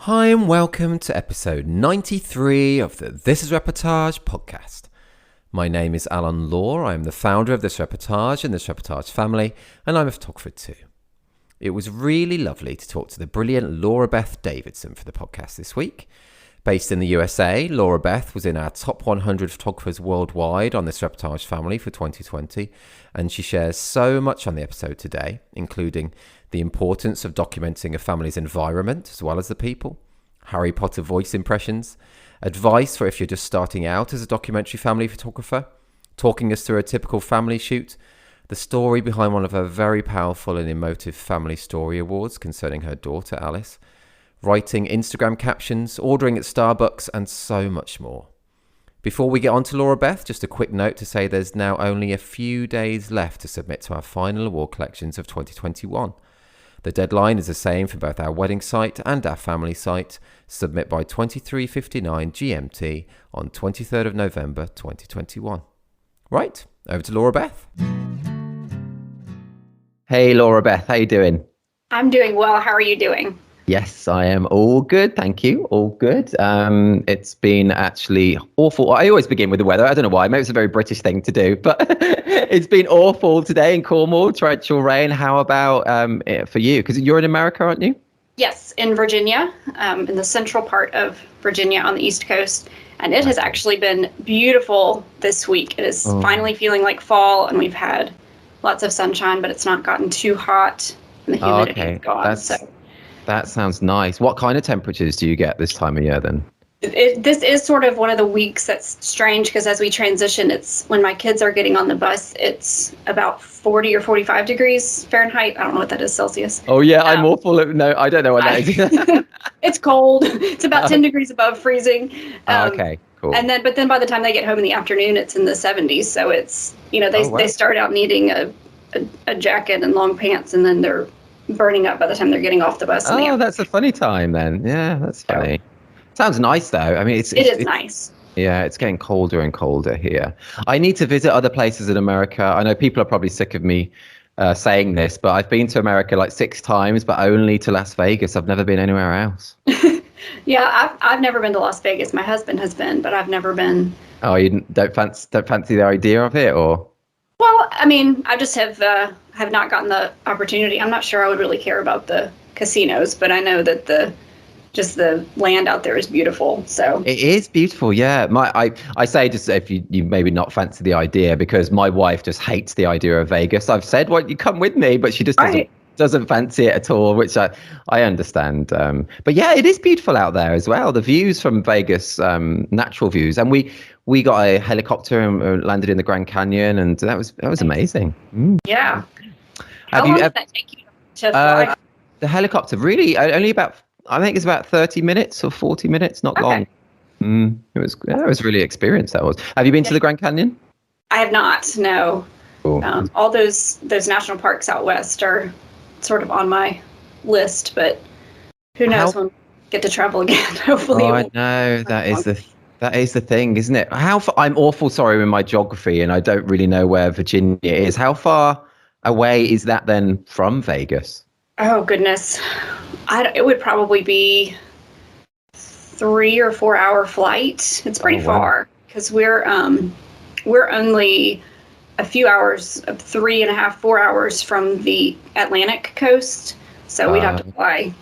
Hi and welcome to episode 93 of the This is Reportage podcast. My name is Alan Law. I am the founder of This Reportage and This Reportage family, and I'm a photographer too. It was really lovely to talk to the brilliant Laura Beth Davidson for the podcast this week. Based in the USA, Laura Beth was in our top 100 photographers worldwide on This Reportage family for 2020, and she shares so much on the episode today, including the importance of documenting a family's environment as well as the people, Harry Potter voice impressions, advice for if you're just starting out as a documentary family photographer, talking us through a typical family shoot, the story behind one of her very powerful and emotive family story awards concerning her daughter Alice, writing Instagram captions, ordering at Starbucks, and so much more. Before we get on to Laura Beth, just a quick note to say there's now only a few days left to submit to our final award collections of 2021. The deadline is the same for both our wedding site and our family site. Submit by 23:59 GMT on 23rd of November 2021. Right, over to Laura Beth. Hey Laura Beth, how you doing? I'm doing well. How are you doing? Yes, I am all good. Thank you. All good. It's been actually awful. I always begin with the weather. I don't know why. Maybe it's a very British thing to do, but it's been awful today in Cornwall, torrential rain. How about for you? Because you're in America, aren't you? Yes, in Virginia, in the central part of Virginia on the East Coast. And it has actually been beautiful this week. It is finally feeling like fall, and we've had lots of sunshine, but it's not gotten too hot, and the humidity is gone. That sounds nice. What kind of temperatures do you get this time of year then? This is sort of one of the weeks that's strange because as we transition, it's when my kids are getting on the bus, it's about 40 or 45 degrees Fahrenheit. I don't know what that is Celsius. Oh, yeah, I'm awful. No, I don't know what that is. It's cold. It's about 10 degrees above freezing. Okay, cool. But then by the time they get home in the afternoon, it's in the 70s. So it's, they start out needing a jacket and long pants, and then they're burning up by the time they're getting off the bus. That's a funny time then. Yeah, that's funny. Sounds nice though. I mean, it is nice. Yeah, it's getting colder and colder here. I need to visit other places in America. I know people are probably sick of me saying this, but I've been to America like 6 times, but only to Las Vegas. I've never been anywhere else. Yeah, I've never been to Las Vegas. My husband has been, but I've never been. Oh, you don't fancy the idea of it, or? Well, I mean, I just have not gotten the opportunity. I'm not sure I would really care about the casinos, but I know that the land out there is beautiful. So it is beautiful. Yeah. I say just if you maybe not fancy the idea, because my wife just hates the idea of Vegas. I've said, well, you come with me, but she just doesn't fancy it at all, which I understand. But yeah, it is beautiful out there as well. The views from Vegas, natural views. And we got a helicopter and landed in the Grand Canyon, and that was amazing. Yeah. How long did that take you to fly? The helicopter, really, only about, I think it's about 30 minutes or 40 minutes, not long. It was really experienced, that was. Have you been to the Grand Canyon? I have not, no. Cool. All those national parks out west are sort of on my list, but who knows when we get to travel again, hopefully. Oh, I know, that is the thing, isn't it? I'm awful sorry with my geography, and I don't really know where Virginia is. How far away is that then from Vegas? Oh, goodness. It would probably be 3 or 4 hour flight. It's pretty far because we're only a few hours, 3.5, 4 hours from the Atlantic coast. So we'd have to fly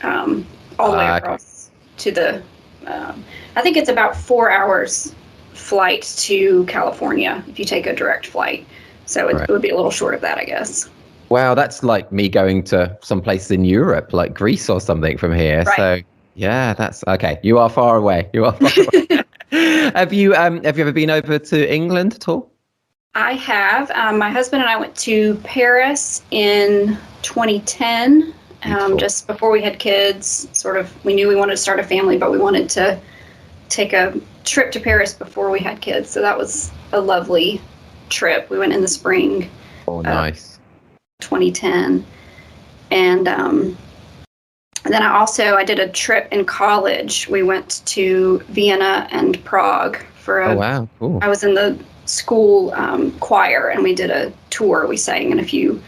all the way across to the, I think it's about 4 hours flight to California if you take a direct flight. So it would be a little short of that, I guess. Wow, that's like me going to some place in Europe, like Greece or something from here. Right. So yeah, that's okay. You are far away. Have you ever been over to England at all? I have. My husband and I went to Paris in 2010, just before we had kids. We knew we wanted to start a family, but we wanted to take a trip to Paris before we had kids. So that was a lovely trip. We went in the spring. Oh, nice. 2010. And then I did a trip in college. We went to Vienna and Prague for oh, wow, cool. I was in the school choir, and we did a tour. We sang in a few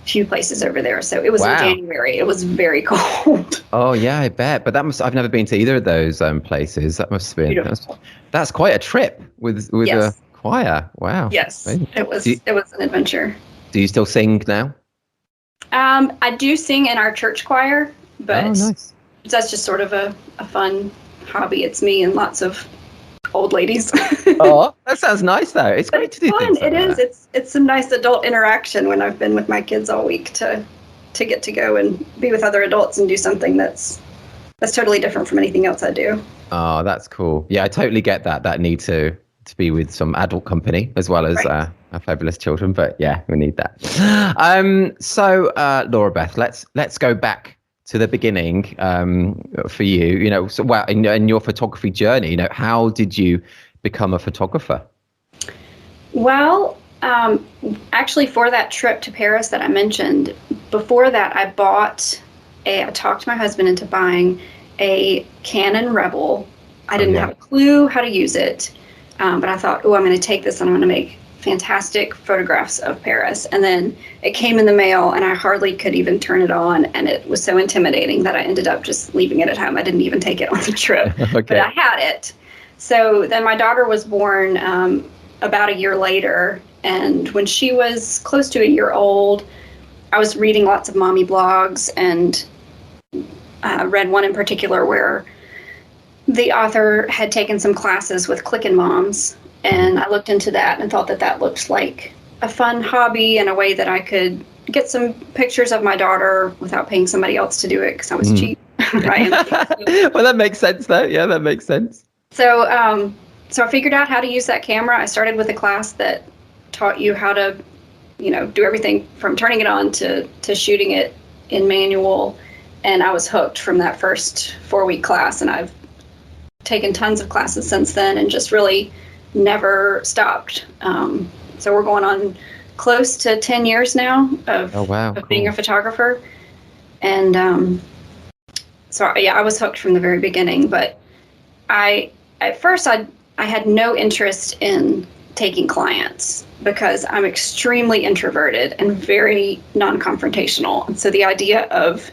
few places over there. So it was in Wow. January. It was very cold. Oh yeah, I bet. But I've never been to either of those places. That must have been Beautiful. that's quite a trip with a Yes. choir. Wow. Yes. Amazing. It was an adventure. Do you still sing now? I do sing in our church choir, but Oh, nice. that's just sort of a fun hobby. It's me and lots of old ladies. Oh, that sounds nice though. It's But great it's to do fun. things like It is. that. It's some nice adult interaction when I've been with my kids all week to get to go and be with other adults and do something that's totally different from anything else I do. Oh, that's cool. Yeah, I totally get that need to be with some adult company as well as Right. our fabulous children. But yeah, we need that. So Laura Beth, let's go back to the beginning for you. You know, so well, in your photography journey, you know, how did you become a photographer? Well, actually, for that trip to Paris that I mentioned, before that, I talked my husband into buying a Canon Rebel. I didn't have a clue how to use it, but I thought, oh, I'm going to take this and I'm going to make fantastic photographs of Paris. And then it came in the mail and I hardly could even turn it on. And it was so intimidating that I ended up just leaving it at home. I didn't even take it on the trip, but I had it. So then my daughter was born about a year later. And when she was close to a year old, I was reading lots of mommy blogs and read one in particular where the author had taken some classes with Clickin' Moms. And I looked into that and thought that looked like a fun hobby and a way that I could get some pictures of my daughter without paying somebody else to do it because I was cheap. Right? Well, that makes sense though. Yeah, that makes sense. So I figured out how to use that camera. I started with a class that taught you how to, do everything from turning it on to shooting it in manual. And I was hooked from that first 4-week class. And I've taken tons of classes since then and just really never stopped. So we're going on close to 10 years now of being a photographer. And so I was hooked from the very beginning. But at first I had no interest in taking clients because I'm extremely introverted and very non-confrontational. And so the idea of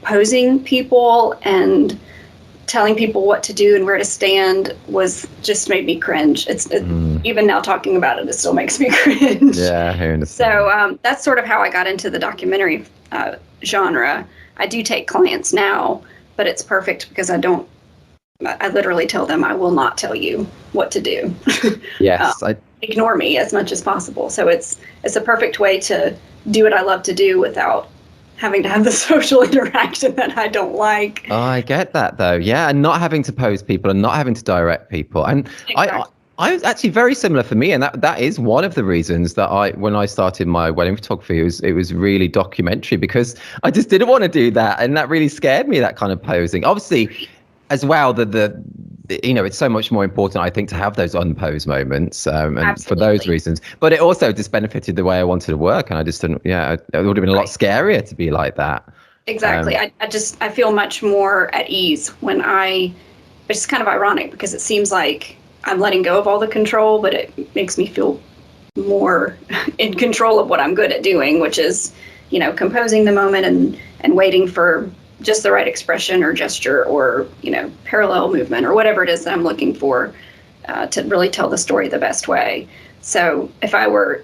posing people and telling people what to do and where to stand just made me cringe. Even now talking about it still makes me cringe. Yeah, I understand. So that's sort of how I got into the documentary genre. I do take clients now, but it's perfect because I literally tell them I will not tell you what to do. Yes. Ignore me as much as possible. So it's a perfect way to do what I love to do without having to have the social interaction that I don't like. Oh, I get that though. Yeah, and not having to pose people and not having to direct people. And exactly. I was actually very similar for me, and that is one of the reasons that when I started my wedding photography, it was really documentary because I just didn't want to do that, and that really scared me, that kind of posing. Obviously, as well, it's so much more important, I think, to have those unposed moments, and for those reasons. But it also just benefited the way I wanted to work, and I just didn't. Yeah, it would have been a lot scarier to be like that. Exactly. I feel much more at ease when it's kind of ironic because it seems like I'm letting go of all the control, but it makes me feel more in control of what I'm good at doing, which is, composing the moment and waiting for just the right expression or gesture or, parallel movement or whatever it is that I'm looking for to really tell the story the best way. So if I were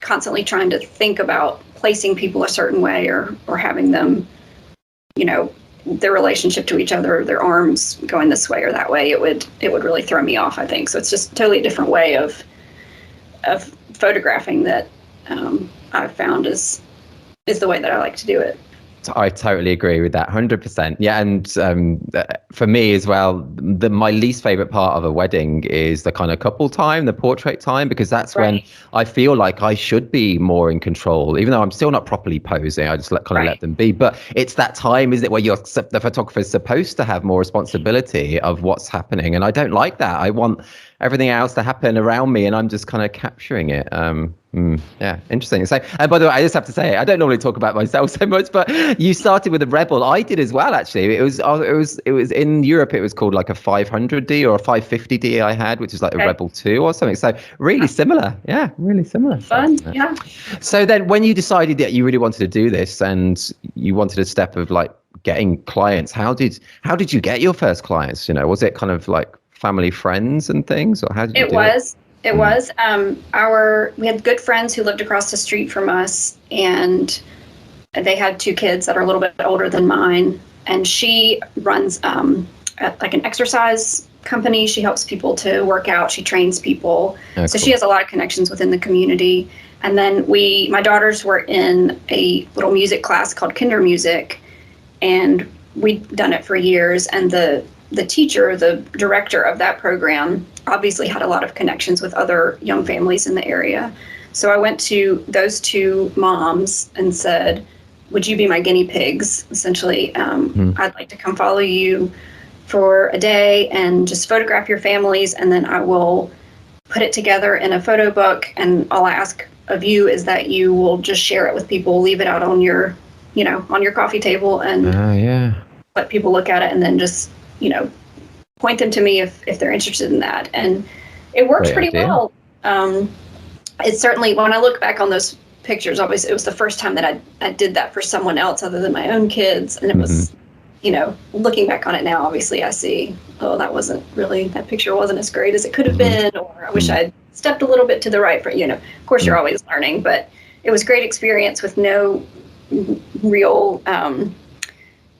constantly trying to think about placing people a certain way or having them, their relationship to each other, their arms going this way or that way, it would really throw me off, I think. So it's just totally a different way of photographing that I've found is the way that I like to do it. I totally agree with that, 100%. Yeah, and for me as well, my least favorite part of a wedding is the kind of couple time, the portrait time, because that's when I feel like I should be more in control, even though I'm still not properly posing. I just let them be. But it's that time, isn't it, where the photographer is supposed to have more responsibility of what's happening, and I don't like that. I want everything else to happen around me, and I'm just kind of capturing it. Yeah, interesting. So, and by the way, I just have to say, I don't normally talk about myself so much, but you started with a Rebel. I did as well, actually. It was in Europe. It was called like a 500D or a 550D I had, which is like a Rebel 2 or something. So really similar. Yeah, really similar. Fun. Yeah. So then, when you decided that you really wanted to do this and you wanted a step of like getting clients, how did you get your first clients? You know, was it kind of like family, friends, and things, or how did you do it? It was. We had good friends who lived across the street from us, and they had 2 kids that are a little bit older than mine. And she runs like an exercise company. She helps people to work out. She trains people. So Cool. she has a lot of connections within the community. And then my daughters were in a little music class called Kinder Music, and we'd done it for years. And the teacher, the director of that program, obviously had a lot of connections with other young families in the area. So I went to those 2 moms and said, would you be my guinea pigs? Essentially, I'd like to come follow you for a day and just photograph your families, and then I will put it together in a photo book, and all I ask of you is that you will just share it with people, leave it out on your coffee table, and let people look at it, and then just, point them to me if they're interested in that. And it worked pretty well. It's certainly, when I look back on those pictures, obviously it was the first time that I did that for someone else other than my own kids. And it was, looking back on it now, obviously I see, that picture wasn't as great as it could have been, or I wish I'd stepped a little bit to the right for, of course you're always learning, but it was a great experience with no real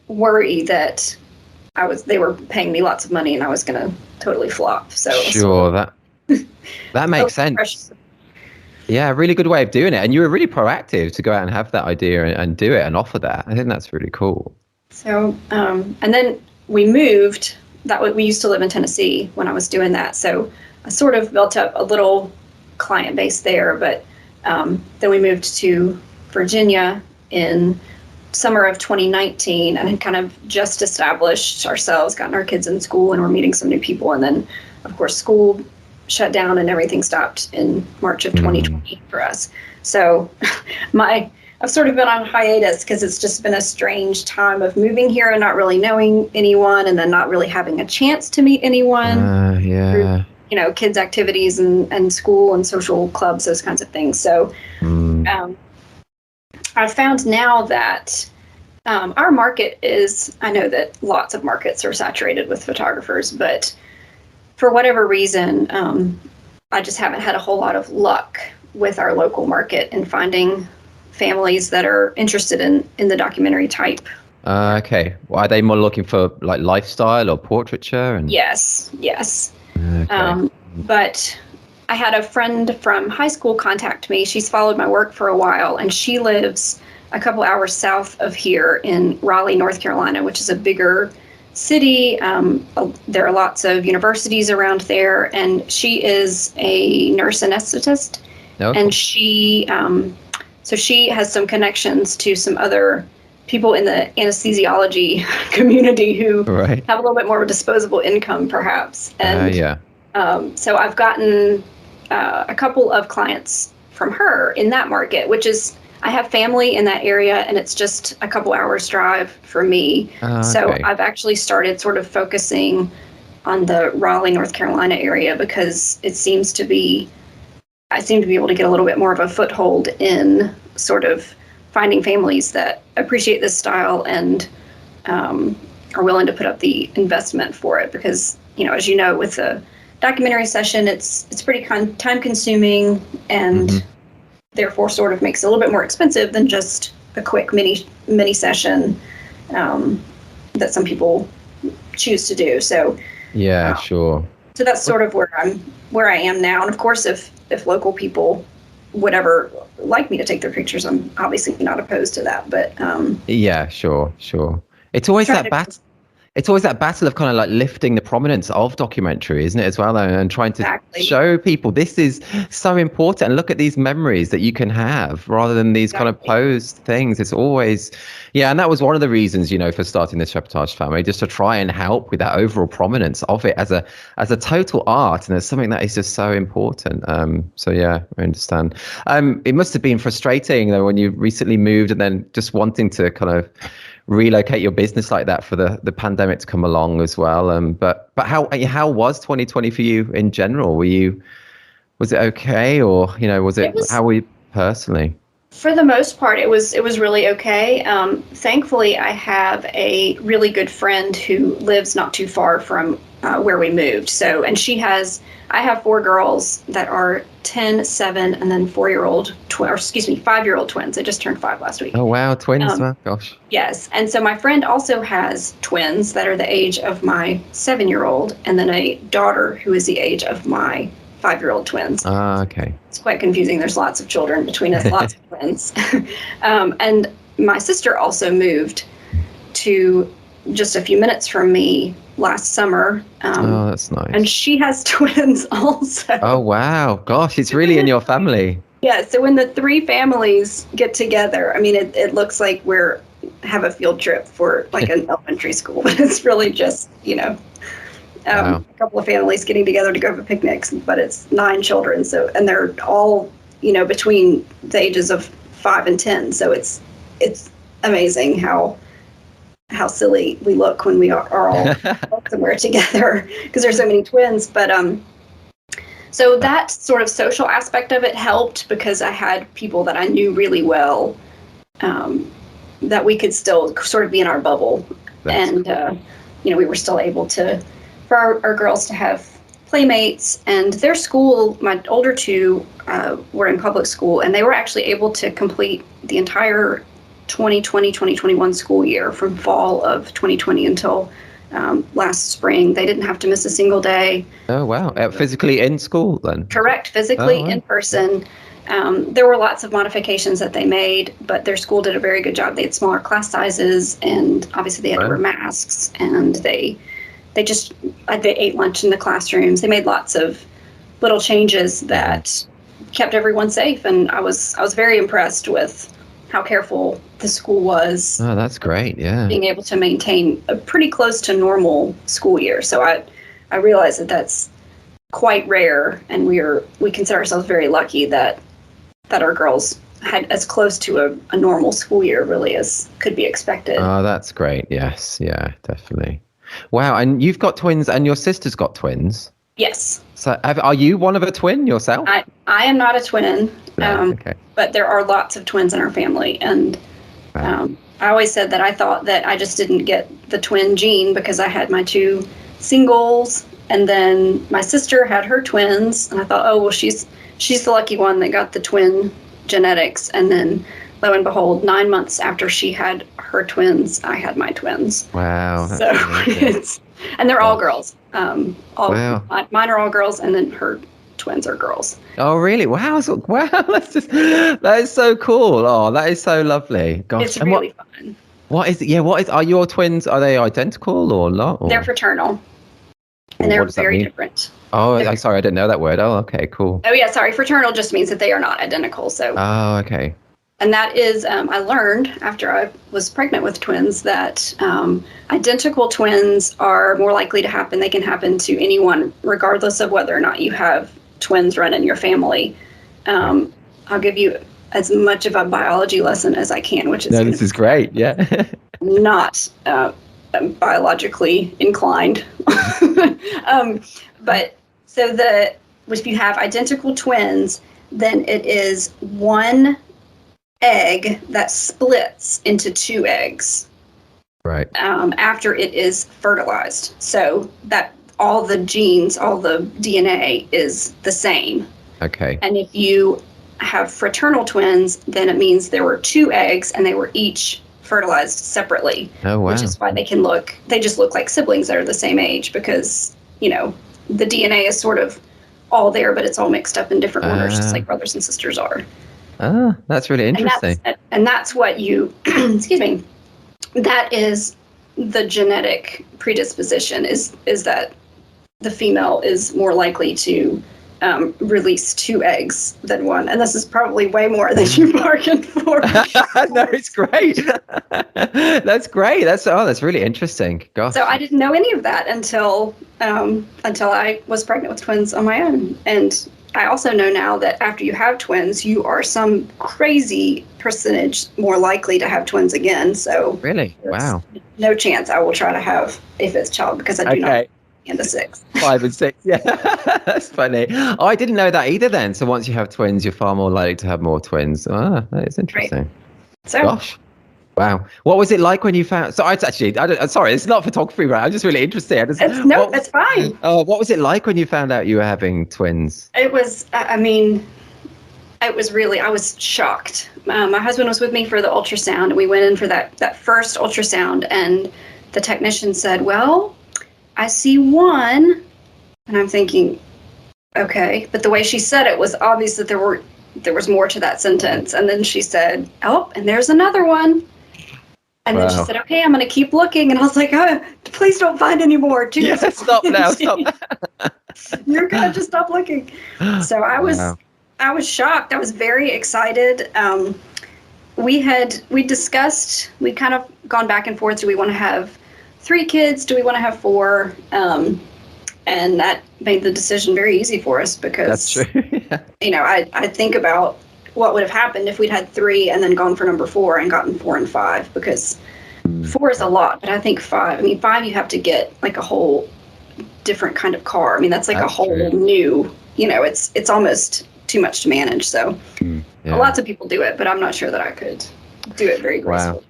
worry that they were paying me lots of money and I was going to totally flop. So sure, that makes sense. Precious. Yeah, really good way of doing it. And you were really proactive to go out and have that idea and do it and offer that. I think that's really cool. So, and then we moved. We used to live in Tennessee when I was doing that. So I sort of built up a little client base there. But then we moved to Virginia in summer of 2019 and had kind of just established ourselves, gotten our kids in school, and we're meeting some new people. And then, of course, school shut down and everything stopped in March of 2020 for us. So I've sort of been on hiatus because it's just been a strange time of moving here and not really knowing anyone, and then not really having a chance to meet anyone. Through, kids' activities and school and social clubs, those kinds of things. So I've found now that our market I know that lots of markets are saturated with photographers, but for whatever reason, I just haven't had a whole lot of luck with our local market in finding families that are interested in the documentary type. Okay. Well, are they more looking for like lifestyle or portraiture? Yes. Okay. But I had a friend from high school contact me. She's followed my work for a while, and she lives a couple hours south of here in Raleigh, North Carolina, which is a bigger city. There are lots of universities around there, and she is a nurse anesthetist. Okay. And she has some connections to some other people in the anesthesiology community who have a little bit more of a disposable income, perhaps. And so I've gotten a couple of clients from her in that market, which is, I have family in that area, and it's just a couple hours drive for me. So I've actually started sort of focusing on the Raleigh, North Carolina area, because I seem to be able to get a little bit more of a foothold in sort of finding families that appreciate this style and are willing to put up the investment for it. Because, as you know, with the documentary session, it's pretty time consuming, and therefore sort of makes it a little bit more expensive than just a quick mini session that some people choose to do. So sure. So that's sort of where I am now. And of course, if local people would ever like me to take their pictures, I'm obviously not opposed to that. But sure. It's always that it's always that battle of kind of like lifting the prominence of documentary, isn't it, as well, and trying to Exactly. show people this is so important and look at these memories that you can have rather than these kind of posed things. It's always, yeah, and that was one of the reasons, for starting this Reportage family, just to try and help with that overall prominence of it as a total art, and it's something that is just so important. So yeah, I understand. It must have been frustrating though when you recently moved and then just wanting to kind of relocate your business like that for the pandemic to come along as well. But how was 2020 for you in general? Was it okay, or how were you personally? For the most part, it was really okay. Thankfully, I have a really good friend who lives not too far from where we moved. So, and I have 4 girls that are 10, 7, and then 5-year-old twins. They just turned 5 last week. Oh wow, twins! Well, gosh. Yes, and so my friend also has twins that are the age of my 7-year-old, and then a daughter who is the age of my 5-year-old twins. Ah, okay. It's quite confusing. There's lots of children between us, lots of twins. And my sister also moved to just a few minutes from me last summer. Oh, that's nice. And she has twins also. Oh, wow. Gosh, it's really in your family. Yeah, so when the 3 families get together, I mean, it looks like have a field trip for like an elementary school, but it's really just, Wow. a couple of families getting together to go for picnics, but it's 9 children. So, and they're all, between the ages of 5 and 10. So it's amazing how silly we look when we are all somewhere together because there's so many twins. But so that sort of social aspect of it helped because I had people that I knew really well, that we could still sort of be in our bubble. And, we were still able for our girls to have playmates, and their school, my older 2 were in public school, and they were actually able to complete the entire 2020-2021 school year from fall of 2020 until last spring. They didn't have to miss a single day. Oh, wow. Physically in school then? Correct. Physically in person. There were lots of modifications that they made, but their school did a very good job. They had smaller class sizes, and obviously they had to wear masks, and they ate lunch in the classrooms. They made lots of little changes that kept everyone safe, and I was very impressed with how careful the school was. Oh, that's great. Yeah. Being able to maintain a pretty close to normal school year. So I realize that that's quite rare, and we consider ourselves very lucky that our girls had as close to a normal school year really as could be expected. Oh, that's great. Yes. Yeah, definitely. Wow. And you've got twins and your sister's got twins? Yes. So are you one of a twin yourself? I am not a twin, No, okay. but there are lots of twins in our family. And I always said that I thought that I just didn't get the twin gene because I had my 2 singles, and then my sister had her twins, and I thought, oh, well, she's the lucky one that got the twin genetics. And then lo and behold, 9 months after she had her twins, I had my twins. Wow. So and they're all girls. Mine are all girls, and then her twins are girls. Oh, really? Wow. That is so cool. Oh, that is so lovely. Gosh. It's really fun. Are your twins, are they identical or not? Or? They're fraternal. And they're very different. Oh, sorry, I didn't know that word. Oh, okay, cool. Oh, yeah, sorry. Fraternal just means that they are not identical. So. Oh, okay. And that is, I learned after I was pregnant with twins that identical twins are more likely to happen. They can happen to anyone, regardless of whether or not you have twins run in your family. I'll give you as much of a biology lesson as I can, which is this is great. Yeah. Not biologically inclined. But so if you have identical twins, then it is one egg that splits into 2 eggs. Right. After it is fertilized. So that all the genes, all the DNA is the same. Okay. And if you have fraternal twins, then it means there were 2 eggs and they were each fertilized separately. Oh, wow. Which is why they just look like siblings that are the same age because, the DNA is sort of all there, but it's all mixed up in different orders, just like brothers and sisters are. Ah, that's really interesting. And that's what excuse me, that is the genetic predisposition is that the female is more likely to release 2 eggs than 1, and this is probably way more than you bargained for. No, it's great. That's great. That's really interesting. Gosh. So I didn't know any of that until I was pregnant with twins on my own. And I also know now that after you have twins, you are some crazy percentage more likely to have twins again. So really, wow, no chance I will try to have a 5th child because I do not and a 6th. 5 and 6, yeah. That's funny. Oh, I didn't know that either then. So once you have twins, you're far more likely to have more twins. Ah, that is interesting. Right. So, gosh. Wow. What was it like when you found... So sorry, it's not photography, right? I'm just really interested. It's fine. What was it like when you found out you were having twins? It was, I was shocked. My husband was with me for the ultrasound, and we went in for that first ultrasound, and the technician said, well, I see 1. And I'm thinking, okay. But the way she said it was obvious that there was more to that sentence. And then she said, oh, and there's another one. And then she said, okay, I'm going to keep looking. And I was like, oh, please don't find any more. Stop now. Stop. You're going to just stop looking. So I was shocked. I was very excited. We discussed, we'd kind of gone back and forth. Do we want to have 3 kids? Do we want to have 4? And that made the decision very easy for us because, that's true. Yeah. I think about what would have happened if we'd had 3 and then gone for number 4 and gotten 4 and 5, because 4 is a lot, but I think 5, 5 you have to get like a whole different kind of car. That's like a whole new, it's almost too much to manage. So lots of people do it, but I'm not sure that I could do it very gracefully. Wow.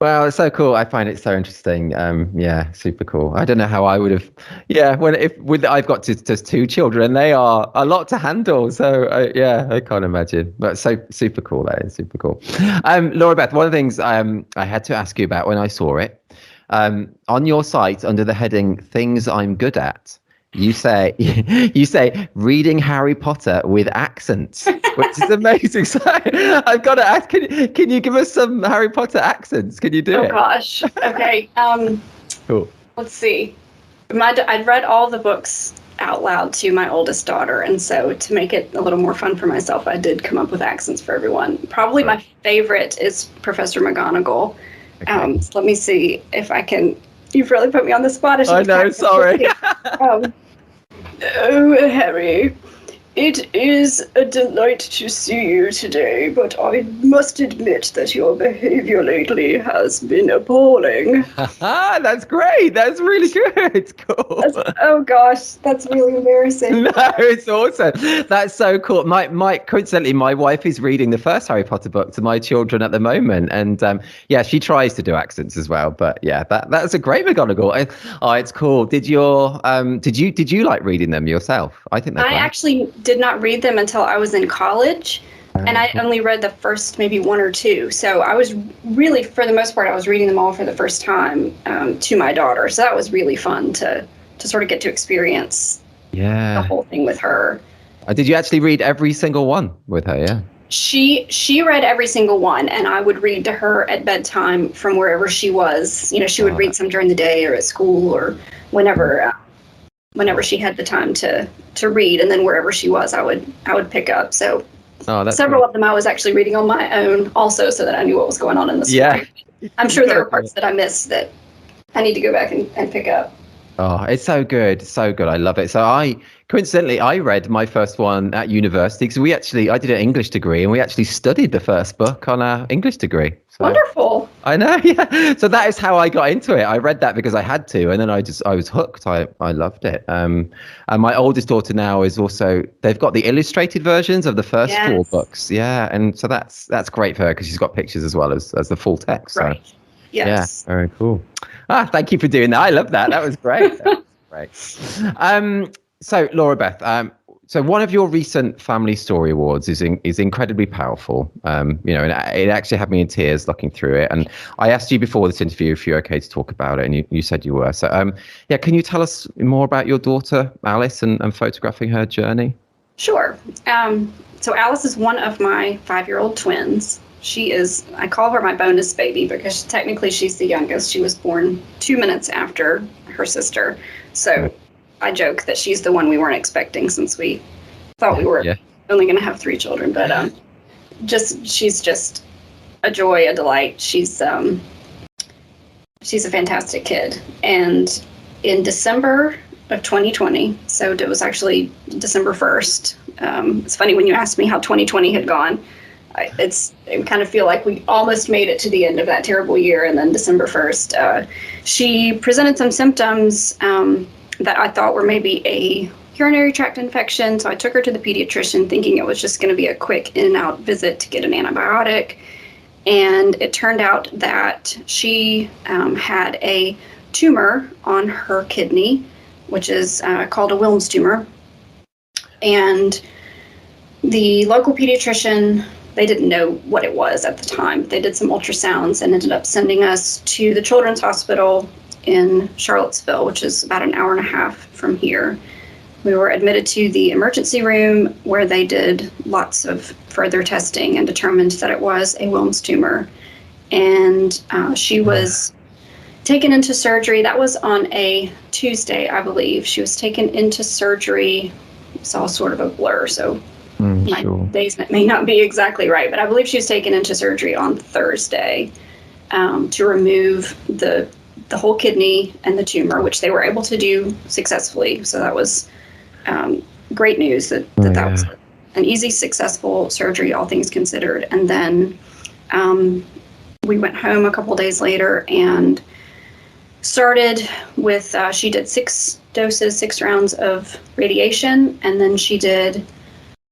Well, it's so cool. I find it so interesting. Super cool. I don't know how I would have. Yeah, I've got just 2 children, and they are a lot to handle. So I can't imagine. But so super cool. That is super cool. Laura Beth, one of the things I had to ask you about when I saw it, on your site under the heading "Things I'm Good At." You say reading Harry Potter with accents, which is amazing. So I've got to ask, can you give us some Harry Potter accents? Can you do it? Oh gosh. Okay. Cool. Let's see. I'd read all the books out loud to my oldest daughter, and so to make it a little more fun for myself, I did come up with accents for everyone. Probably my favorite is Professor McGonagall. Okay. So let me see if I can. You've really put me on the spot. I know, sorry. Oh, Harry, it is a delight to see you today, but I must admit that your behavior lately has been appalling. That's great. That's really good. It's cool. Oh gosh, that's really embarrassing. No, it's awesome. That's so cool. Coincidentally, my wife is reading the first Harry Potter book to my children at the moment, and she tries to do accents as well. But yeah, that's a great McGonagall. It's cool. Did you like reading them yourself? I think I actually did not read them until I was in college, and I only read the first maybe 1 or 2. So I was really, for the most part, I was reading them all for the first time to my daughter. So that was really fun to sort of get to experience the whole thing with her. Did you actually read every single one with her? Yeah. She read every single one, and I would read to her at bedtime from wherever she was. She would read some during the day or at school or whenever she had the time to read, and then wherever she was, I would pick up. So several of them I was actually reading on my own also, so that I knew what was going on in the story. Yeah. I'm sure there were parts that I missed that I need to go back and pick up. Oh, it's so good. So good. I love it. So I read my first one at university because I did an English degree, and we actually studied the first book on our English degree. So, wonderful. I know. Yeah. So that is how I got into it. I read that because I had to, and then I was hooked. I loved it. And my oldest daughter now is also, they've got the illustrated versions of the first 4 books. Yeah. And so that's great for her because she's got pictures as well as the full text. So. Right. Yes. Yeah, very cool. Thank you for doing that. I love that. That was great. That was great. So Laura Beth, so one of your recent Family Story Awards is incredibly powerful. And it actually had me in tears looking through it. And I asked you before this interview if you're okay to talk about it, and you said you were. So can you tell us more about your daughter Alice and photographing her journey? Sure. So Alice is one of my 5-year-old twins. She is, I call her my bonus baby because technically she's the youngest. She was born 2 minutes after her sister. So I joke that she's the one we weren't expecting since we thought we were only going to have 3 children. But she's just a joy, a delight. She's a fantastic kid. And in December of 2020, so it was actually December 1st. It's funny when you asked me how 2020 had gone. It kind of feel like we almost made it to the end of that terrible year, and then December 1st, she presented some symptoms that I thought were maybe a urinary tract infection. So I took her to the pediatrician thinking it was just going to be a quick in and out visit to get an antibiotic. And it turned out that she had a tumor on her kidney, which is called a Wilms tumor. And the local pediatrician, they didn't know what it was at the time. They did some ultrasounds and ended up sending us to the Children's Hospital in Charlottesville, which is about an hour and a half from here. We were admitted to the emergency room where they did lots of further testing and determined that it was a Wilms tumor. And she was taken into surgery. That was on a Tuesday, I believe. She was taken into surgery. It's all sort of a blur, so my days may not be exactly right, but I believe she was taken into surgery on Thursday to remove the whole kidney and the tumor, which they were able to do successfully. So that was great news that was an easy, successful surgery, all things considered. And then we went home a couple days later and started with, she did 6 doses, 6 rounds of radiation, and then she did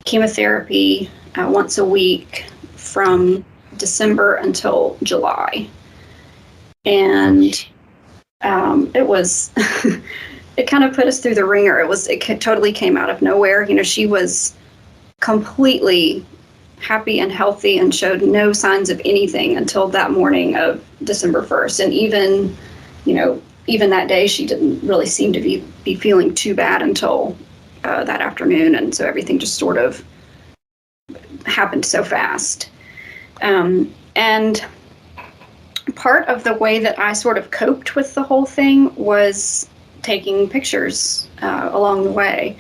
chemotherapy once a week from December until July. And it was, it kind of put us through the ringer. It totally came out of nowhere. You know, she was completely happy and healthy and showed no signs of anything until that morning of December 1st. And even that day, she didn't really seem to be feeling too bad until that afternoon. And so everything just sort of happened so fast. And part of the way that I sort of coped with the whole thing was taking pictures along the way.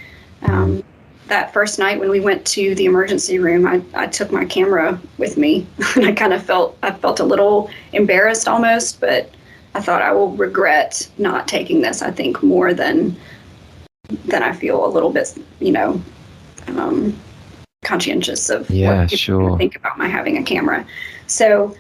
That first night when we went to the emergency room, I took my camera with me, and I felt a little embarrassed almost, but I thought I will regret not taking this, I think, more than I feel a little bit, conscientious of what people think about my having a camera. So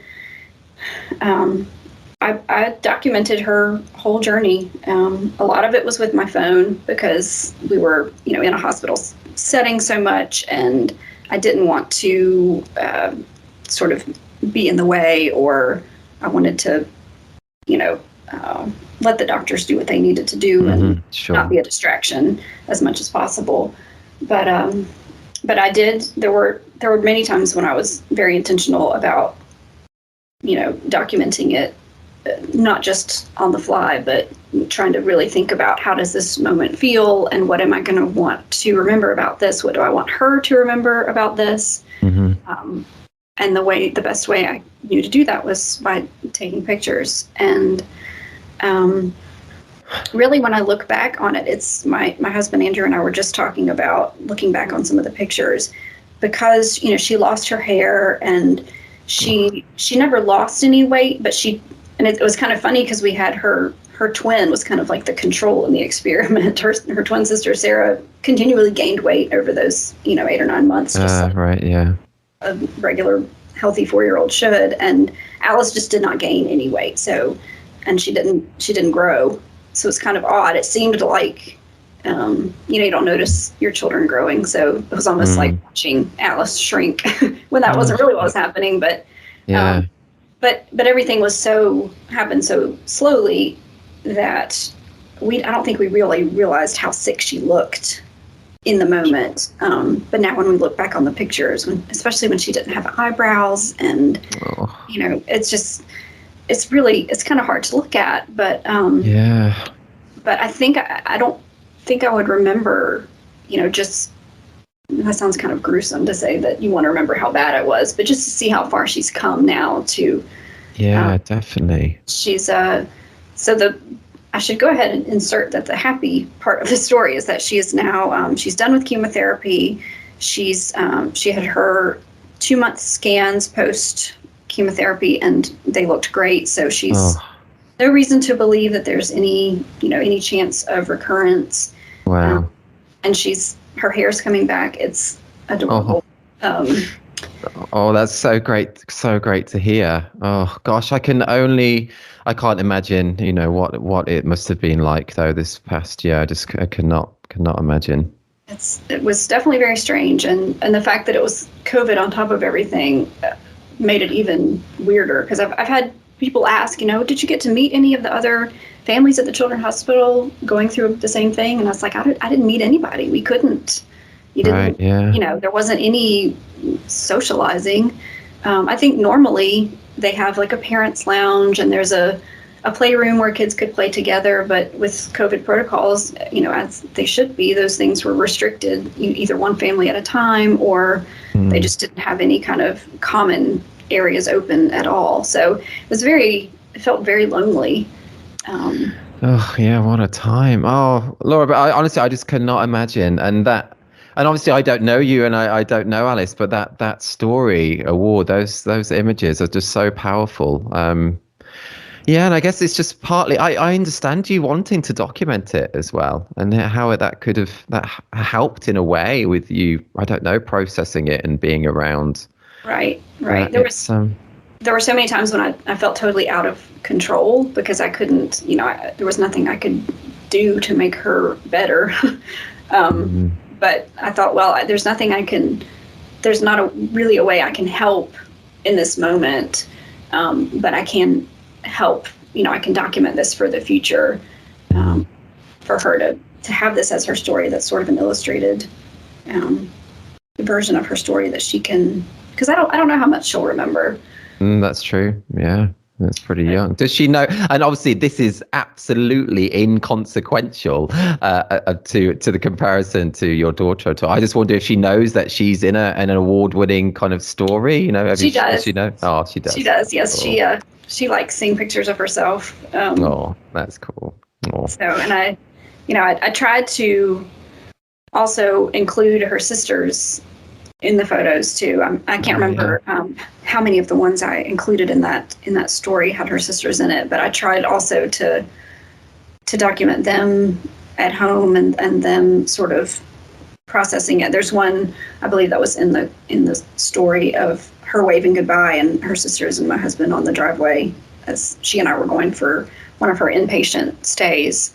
I documented her whole journey. A lot of it was with my phone because we were, in a hospital setting so much, and I didn't want to sort of be in the way, or I wanted to, let the doctors do what they needed to do and not be a distraction as much as possible. But I did. There were many times when I was very intentional about, documenting it, not just on the fly, but trying to really think about how does this moment feel and what am I going to want to remember about this? What do I want her to remember about this? Mm-hmm. And the best way I knew to do that was by taking pictures. And really, when I look back on it, it's my husband Andrew and I were just talking about looking back on some of the pictures, because she lost her hair and she never lost any weight, but and it was kind of funny because we had her twin was kind of like the control in the experiment. Her twin sister Sarah continually gained weight over those 8 or 9 months. A regular healthy 4-year-old should, and Alice just did not gain any weight. So, and she didn't grow. So it's kind of odd. It seemed like, you don't notice your children growing. So it was almost like watching Alice shrink when that wasn't really what was happening. But, but everything happened so slowly that I don't think we really realized how sick she looked in the moment. But now when we look back on the pictures, especially when she didn't have eyebrows and, it's kind of hard to look at, but I think I don't think I would remember, just that sounds kind of gruesome to say that you want to remember how bad it was, but just to see how far she's come now to. Yeah, definitely. She's I should go ahead and insert that the happy part of the story is that she is now she's done with chemotherapy. She had her 2-month scans post chemotherapy and they looked great. So she's no reason to believe that there's any chance of recurrence. Wow. And her hair's coming back. It's adorable. Oh, that's so great to hear. Oh gosh, I can't imagine, what it must have been like though this past year. I cannot imagine. It was definitely very strange, and the fact that it was COVID on top of everything made it even weirder, because I've had people ask, did you get to meet any of the other families at the Children's Hospital going through the same thing? And I was like, I didn't meet anybody. We couldn't. You didn't, right, yeah. There wasn't any socializing. I think normally they have like a parents' lounge and there's a playroom where kids could play together, but with COVID protocols, as they should be, those things were restricted, either one family at a time, or they just didn't have any kind of common areas open at all. So it felt very lonely. Oh yeah, what a time. Oh, Laura, but honestly, I just cannot imagine. And obviously I don't know you and I don't know Alice, but that story award, those images are just so powerful. Yeah, and I guess it's just partly, I understand you wanting to document it as well, and how that helped in a way with you, I don't know, processing it and being around. Right. There were so many times when I felt totally out of control because I couldn't, there was nothing I could do to make her better. But I thought, well, there's not really a way I can help in this moment, but I can help, I can document this for the future, for her to have this as her story. That's sort of an illustrated version of her story that she can, because I don't know how much she'll remember. That's true. Yeah, that's pretty young. Does she know? And obviously, this is absolutely inconsequential to the comparison to your daughter. I just wonder if she knows that she's in an award-winning kind of story. She does. Does she know? Oh, she does. She does. Yes, oh. She likes seeing pictures of herself. That's cool. Oh. So, and I tried to also include her sisters in the photos too. I can't remember how many of the ones I included in that story had her sisters in it, but I tried also to document them at home and them sort of processing it. There's one, I believe, that was in the story of her waving goodbye and her sisters and my husband on the driveway as she and I were going for one of her inpatient stays.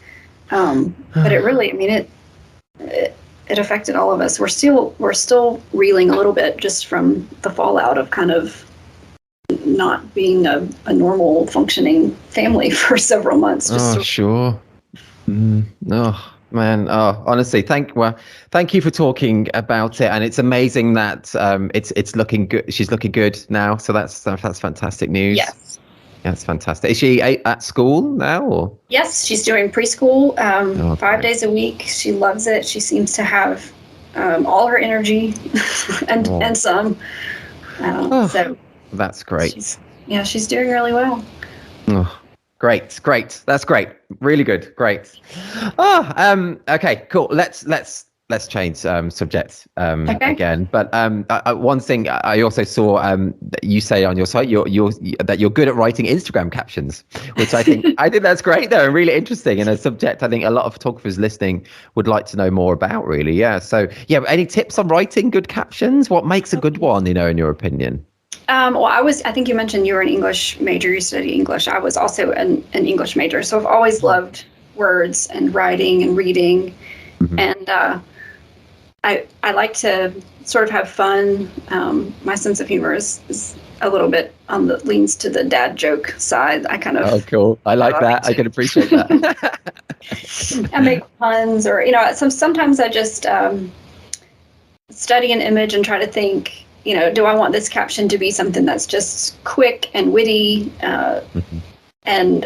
But it really, it affected all of us. We're still reeling a little bit just from the fallout of kind of not being a normal functioning family for several months. Sure. Oh man. Oh, honestly, thank you for talking about it. And it's amazing that it's looking good. She's looking good now. So that's fantastic news. Yes. That's fantastic. Is she at school now? Or? Yes, she's doing preschool 5 days a week. She loves it. She seems to have all her energy and some. So that's great. She's doing really well. Oh, great. That's great. Really good. Great. Okay, cool. Let's change subject again. But one thing I also saw that you say on your site, that you're good at writing Instagram captions, which I think that's great though, and really interesting, and a subject I think a lot of photographers listening would like to know more about. Really, yeah. So yeah, any tips on writing good captions? What makes a good one, in your opinion? Well, I think you mentioned you were an English major. You study English. I was also an English major, so I've always loved words and writing and reading, and I like to sort of have fun. My sense of humor is a little bit leans to the dad joke side. I kind of. Oh, cool. I like that. I can appreciate that. I make puns, or sometimes I just study an image and try to think. Do I want this caption to be something that's just quick and witty,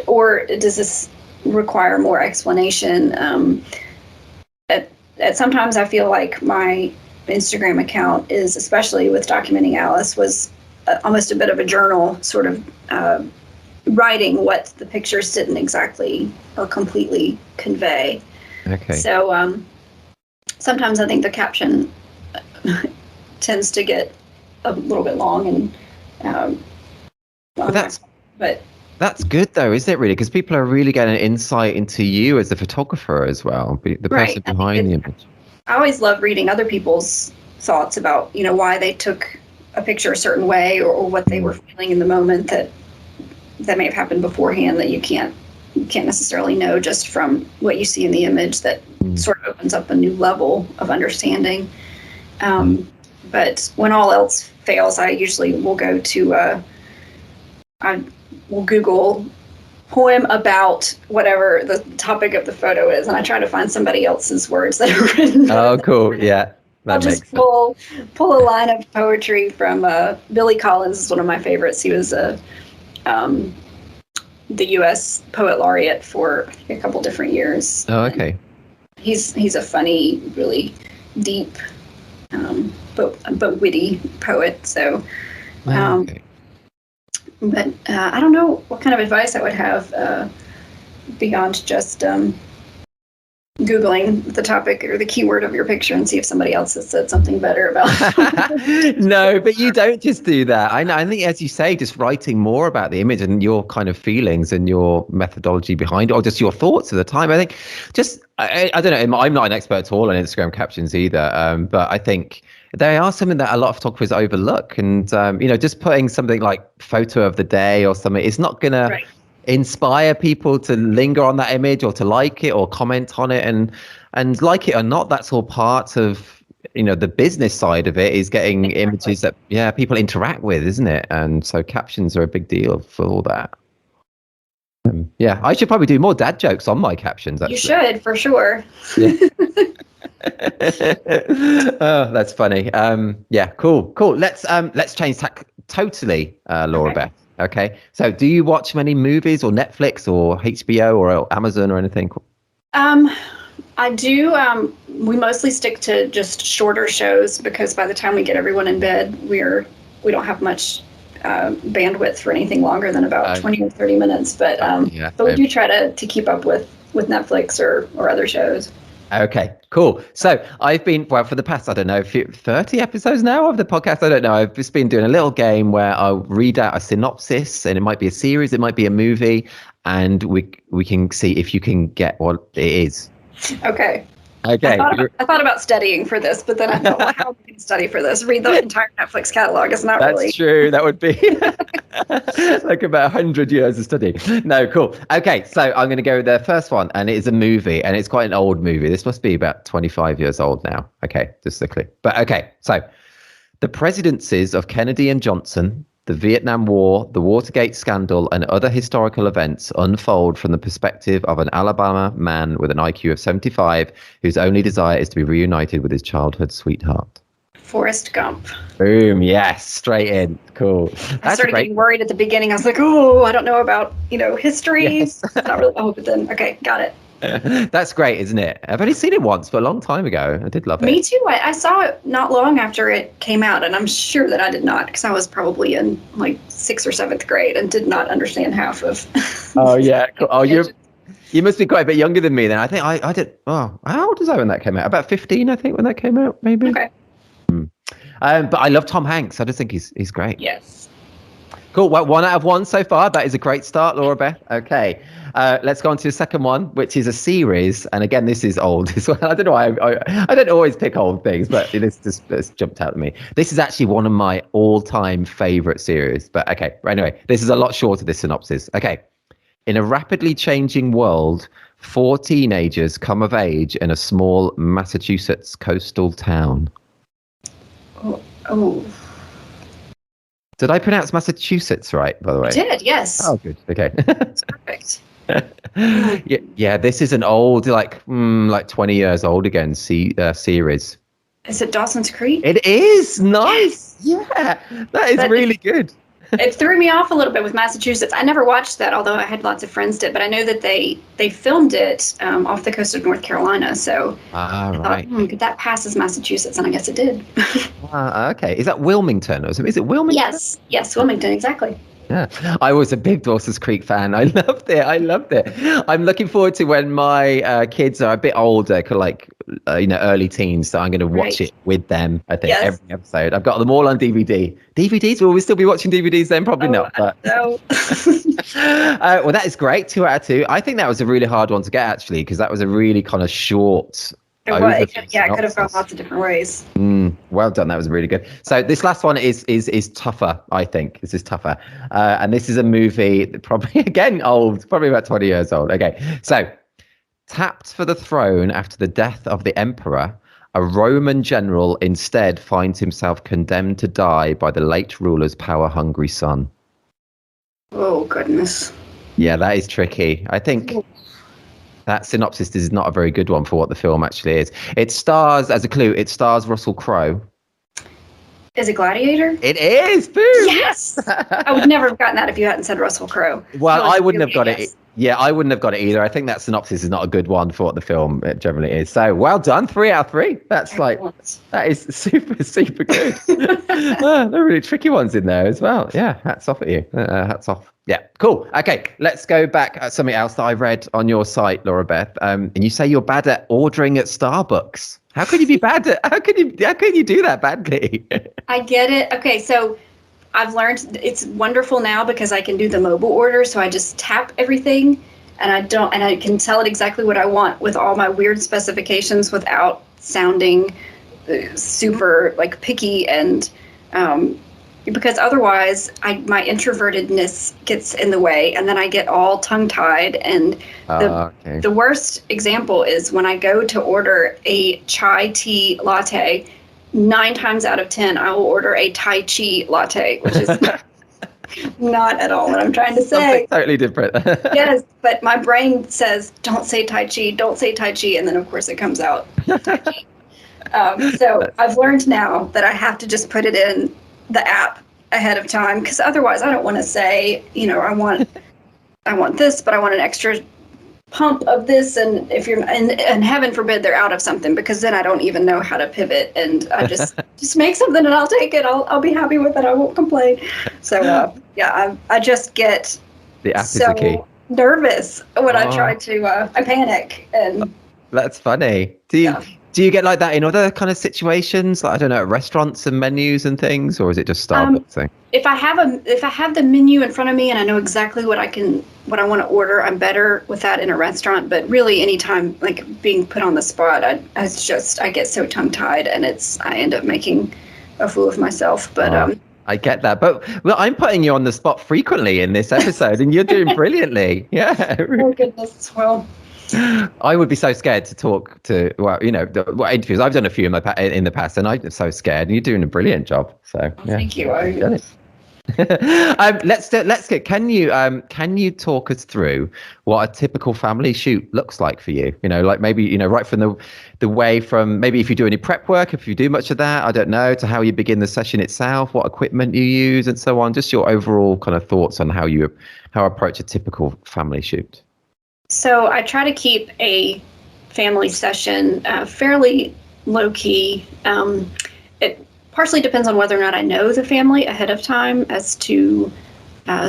or does this require more explanation? Sometimes I feel like my Instagram account is, especially with documenting Alice, was almost a bit of a journal, sort of writing what the pictures didn't exactly or completely convey. Okay. So sometimes I think the caption tends to get a little bit long and that's good though, isn't it, really? Because people are really getting an insight into you as a photographer as well, the person behind the image. I always love reading other people's thoughts about, why they took a picture a certain way or what they were feeling in the moment that may have happened beforehand that you can't necessarily know just from what you see in the image. That sort of opens up a new level of understanding. But when all else fails, I usually will go to I will Google poem about whatever the topic of the photo is, and I try to find somebody else's words that are written. Oh, cool. Yeah. I'll just pull a line of poetry from Billy Collins is one of my favorites. He was the U.S. poet laureate for a couple different years. Oh, okay. He's a funny, really deep, but witty poet. So, Okay. But I don't know what kind of advice I would have beyond just Googling the topic or the keyword of your picture and see if somebody else has said something better about it. No, but you don't just do that. I think, as you say, just writing more about the image and your kind of feelings and your methodology behind it, or just your thoughts at the time. I think I don't know, I'm not an expert at all on Instagram captions either, but I think they are something that a lot of photographers overlook. And, just putting something like photo of the day or something, it's not going to inspire people to linger on that image or to like it or comment on it. And like it or not, that's all part of, the business side of it, is getting images that, people interact with, isn't it? And so captions are a big deal for all that. I should probably do more dad jokes on my captions, actually. You should, for sure. Yeah. Oh, that's funny. Cool. Let's change tack totally, Laura Beth. Okay. So do you watch many movies or Netflix or HBO or Amazon or anything? I do. We mostly stick to just shorter shows because by the time we get everyone in bed, we don't have much bandwidth for anything longer than about 20 or 30 minutes. But we do try to keep up with Netflix or other shows. Okay, cool. So I've been, for the past, 30 episodes now of the podcast. I don't know. I've just been doing a little game where I'll read out a synopsis, and it might be a series, it might be a movie, and we can see if you can get what it is. Okay. Okay. I thought about studying for this, but then I thought, well, how can you study for this? Read the entire Netflix catalog. It's not really. That's true. That would be like about 100 years of study. No, cool. Okay, so I'm going to go with the first one, and it is a movie, and it's quite an old movie. This must be about 25 years old now. Okay, just a clue. But okay, so the presidencies of Kennedy and Johnson, the Vietnam War, the Watergate scandal, and other historical events unfold from the perspective of an Alabama man with an IQ of 75 whose only desire is to be reunited with his childhood sweetheart. Forrest Gump. Boom, yes, straight in. Cool. I started getting worried at the beginning. I was like, oh, I don't know about, history. Yes. Not really. Oh, but then, okay, got it. That's great, isn't it? I've only seen it once, but a long time ago. I did love it. Me too. I saw it not long after it came out, and I'm sure that I did not, because I was probably in like 6th or 7th grade and did not understand half of. Oh yeah. Cool. Oh, you must be quite a bit younger than me then. I think I did. Oh, how old was I when that came out? About 15, I think, when that came out, maybe. Okay. But I love Tom Hanks. I just think he's great. Yes. Cool. Well, 1 out of 1 so far. That is a great start, Laura Beth. Okay. Let's go on to the second one, which is a series. And again, this is old as well. I don't know why I don't always pick old things, but this jumped out at me. This is actually one of my all-time favorite series. But okay. Anyway, this is a lot shorter, this synopsis. Okay. In a rapidly changing world, 4 teenagers come of age in a small Massachusetts coastal town. Oh. Did I pronounce Massachusetts right, by the way? You did, yes. Oh, good. Okay. That's perfect. Yeah, this is an old, like 20 years old again, series. Is it Dawson's Creek? It is. Nice. Yeah, that is really good. It threw me off a little bit with Massachusetts. I never watched that, although I had lots of friends did. But I know that they filmed it off the coast of North Carolina. So I thought, Right. could that pass as Massachusetts? And I guess it did. Okay. Is that Wilmington or something? Is it Wilmington? Yes, Wilmington, exactly. Yeah, I was a big Dawson's Creek fan. I loved it. I loved it. I'm looking forward to when my kids are a bit older, kind of like early teens. So I'm going to watch Right. it with them. I think Yes. every episode. I've got them all on DVD. DVDs? Will we still be watching DVDs then? Probably Oh, not. But no. well, that is great. 2 out of 2. I think that was a really hard one to get actually, because that was a really kind of short. It could have gone lots of different ways. Well done. That was really good. So this last one is tougher. I think this is tougher, and this is a movie that probably again old, probably about 20 years old. Okay, so tapped for the throne after the death of the emperor, a Roman general instead finds himself condemned to die by the late ruler's power-hungry son. Oh, goodness. Yeah, that is tricky. I think that synopsis is not a very good one for what the film actually is. It stars, as a clue, Russell Crowe. Is it Gladiator? It is. Boom. Yes. I would never have gotten that if you hadn't said Russell Crowe. Well, I wouldn't have got it. Yeah, I wouldn't have got it either. I think that synopsis is not a good one for what the film generally is. So well done. 3 out of 3. That's that is super, super good. There are really tricky ones in there as well. Yeah, hats off at you. Hats off. Yeah, cool. Okay, let's go back at something else that I read on your site, Laura Beth. And you say you're bad at ordering at Starbucks. How can you be bad at? How can you do that badly? I get it. Okay, so I've learned it's wonderful now because I can do the mobile order. So I just tap everything, and I can tell it exactly what I want with all my weird specifications without sounding super like picky and. Because otherwise my introvertedness gets in the way, and then I get all tongue-tied. And the worst example is when I go to order a chai tea latte, 9 times out of 10, I will order a Tai Chi latte, which is not at all what I'm trying to say. Something totally different. Yes, but my brain says, don't say Tai Chi, don't say Tai Chi, and then of course it comes out Tai Chi. So I've learned now that I have to just put it in the app ahead of time, because otherwise I don't want to say, I want this, but I want an extra pump of this, and if you're and heaven forbid they're out of something, because then I don't even know how to pivot, and I just make something and I'll take it. I'll be happy with it. I won't complain. So I just get the app is the key. Nervous when I try to I panic. And that's funny. Do you get like that in other kind of situations, like I don't know, at restaurants and menus and things, or is it just Starbucks thing? If I have the menu in front of me and I know exactly what I want to order, I'm better with that in a restaurant. But really, anytime like being put on the spot, I get so tongue tied, and I end up making a fool of myself. But I get that, but I'm putting you on the spot frequently in this episode, and you're doing brilliantly. Yeah. Oh goodness, well. I would be so scared to talk to, interviews. I've done a few in the past, and I'm so scared. And you're doing a brilliant job. So thank you. You've done it. Can you talk us through what a typical family shoot looks like for you? Like maybe right from the way from maybe if you do any prep work, if you do much of that, I don't know, to how you begin the session itself, what equipment you use, and so on. Just your overall kind of thoughts on how approach a typical family shoot. So I try to keep a family session fairly low key. It partially depends on whether or not I know the family ahead of time as to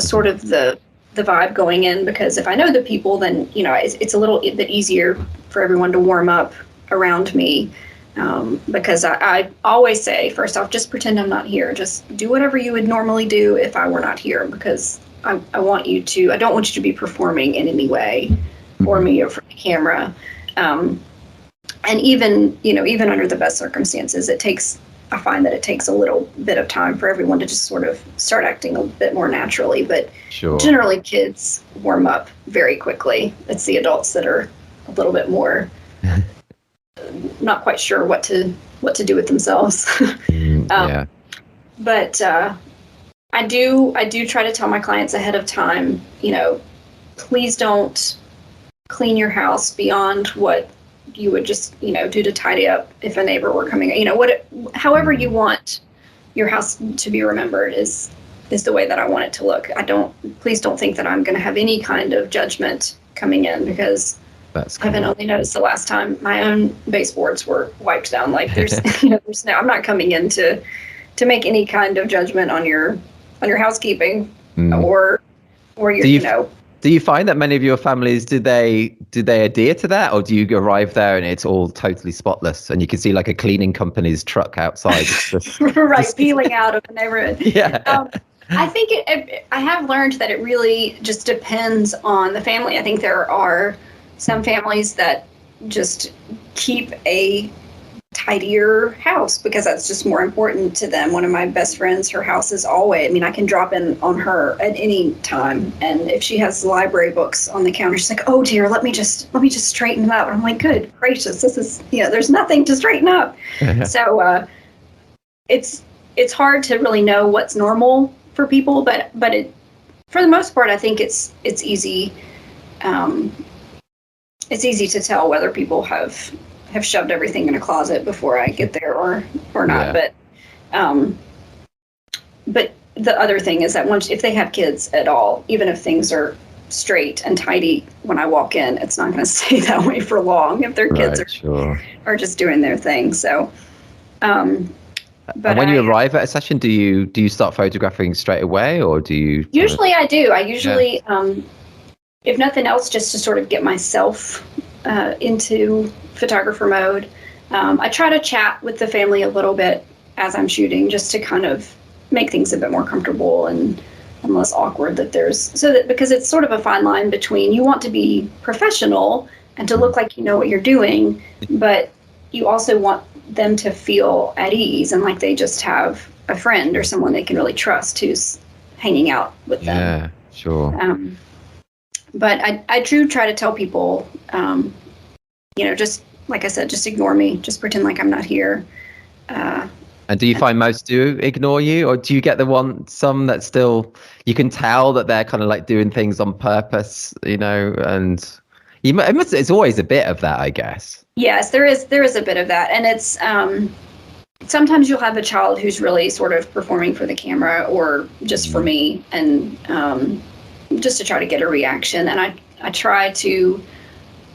sort of the vibe going in. Because if I know the people, then it's a little bit easier for everyone to warm up around me. Because I always say, first off, just pretend I'm not here. Just do whatever you would normally do if I were not here, because I don't want you to be performing in any way for me or for the camera. And even under the best circumstances, I find that it takes a little bit of time for everyone to just sort of start acting a bit more naturally. But Generally kids warm up very quickly. It's the adults that are a little bit more not quite sure what to do with themselves. But I do try to tell my clients ahead of time, please don't clean your house beyond what you would just, do to tidy up if a neighbor were coming. However you want your house to be remembered is is the way that I want it to look. Please don't think that I'm going to have any kind of judgment coming in, because That's I haven't cool. only noticed the last time my own baseboards were wiped down. Like there's, I'm not coming in to make any kind of judgment on your housekeeping or your, Do you find that many of your families, do they adhere to that, or do you arrive there and it's all totally spotless and you can see like a cleaning company's truck outside? Right, peeling out of the neighborhood. Yeah. I think I have learned that it really just depends on the family. I think there are some families that just keep a tidier house because that's just more important to them. One of my best friends, her house is always, I can drop in on her at any time, and if she has library books on the counter, she's like, oh dear, let me just straighten them out. And I'm like, good gracious, this is, there's nothing to straighten up. So it's hard to really know what's normal for people, but it, for the most part, I think it's easy. It's easy to tell whether people have shoved everything in a closet before I get there or not. Yeah. But the other thing is that if they have kids at all, even if things are straight and tidy when I walk in, it's not going to stay that way for long if their kids are just doing their thing. So, but when you arrive at a session, do you start photographing straight away, or do you? Usually I do. I usually, if nothing else, just to sort of get myself into photographer mode. I try to chat with the family a little bit as I'm shooting, just to kind of make things a bit more comfortable and less awkward. Because it's sort of a fine line between, you want to be professional and to look like you know what you're doing, but you also want them to feel at ease and like they just have a friend or someone they can really trust who's hanging out with them. Yeah, sure. But I do try to tell people, just like I said, just ignore me, just pretend like I'm not here. And do you find most do ignore you, or do you get some that still, you can tell that they're kind of like doing things on purpose, and it's always a bit of that, I guess. Yes, there is a bit of that. And it's, sometimes you'll have a child who's really sort of performing for the camera or just for me, and just to try to get a reaction. And I try to